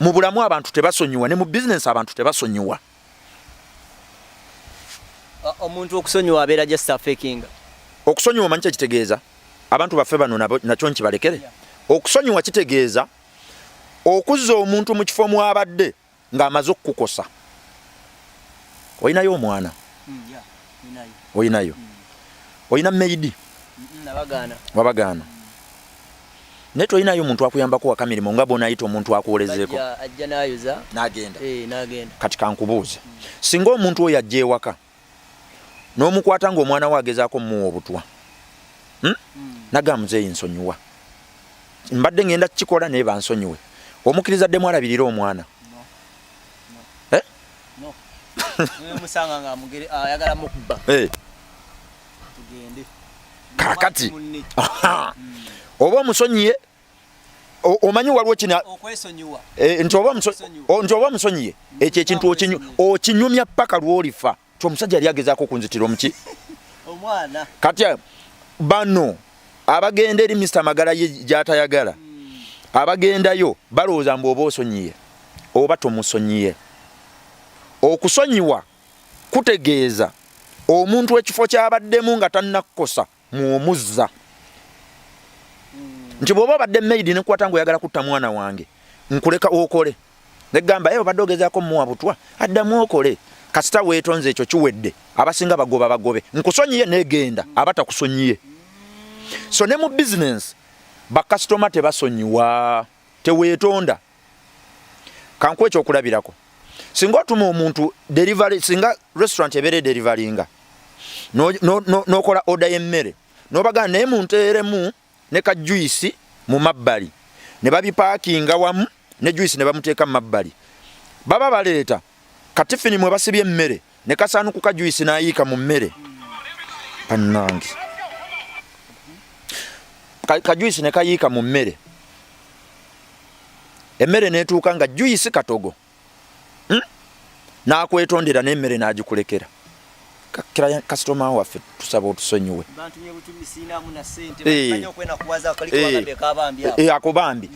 mu bulamu abantu tebasonyiwa ne mu business abantu tebasonyiwa. Omuntu okusonyiwa abeera just faking. Okusonyiwa manyi kitegeeza abantu baffe bano nakyo nkibalekere. Okusonyiwa kitegeeza okuzza omuntu mu kifo mwabadde ng'amaze okukukosa. Oyinayo omwana? Oyinayo? Oyina maidi? Wabagaana. Naye toyinayo omuntu akuyambako waka mirimo nga bw'onaayita omuntu akuwolezeeko. Ajja n'ayuza. N'agenda. N'agenda. Kati kankubuuze. Singa omuntu oyo ajja ewaka n'omukwata ng'omwana we agezaako mmuwa obutwa. Nagamba muzeeyi nsonyiwa. Mbadde ngenda kukikola naye bansonyiwe. Omukkiriza ddemu alabirira omwana. Musanga nga mugere ayagala mukubba. Tugende. Kakati. Oba omusonyiye omanyi waliwo kina okwesonyiwa. Nti oba omusonyiye ekyo ekintu okinyumya paka lw'olifa. Omusajja yali agezaako okunzitira omuki. Omwana. Kati bano abagenda eri Mr. Magala gy'atayagala abagendayo balowooza mbu oba osonyiye oba tomusonyiye. Okusonyiwa kutegeeza omuntu ekifo ky'abaddemu nga tannakukosa muomuzza. Nti bw'oba obadde maidi nekwata ng'oyagala kutta mwana wange nkuleka okole. Negamba obadde ogezaako mmuwa butwa addamu okole. Kasita weetonze ekyo kiwedde abasinga bagobe nkusonyiye negenda abatakusonyiye. So ne mu business bakasitoma tebasonyiwa teweetonda. Kankuwa ekyokulabirako. Singa otuma omuntu delivery, singa restaurant ebeere deliverynga n'okola order y'emmere n'obagana naye munteeremu ne ka juice mu mabbali ne babipaakinga wamu ne juice ne bamuteeka mu mabbali baba baleeta katifini mwe basibye emmere ne kasaanuku ka juice n'ayiika mu mmere pannange ka juice ne kayiika mu mmere emmere n'etuuka nga juice katogo n'akwetondera n'emmere n'agikulekera. Kira customer waffe tusaba otusonyiwe. Bantu nyebutumisiinamu na ssente bamanyi okwena kuwaza akaliko bagambye kabambi. Akubambi.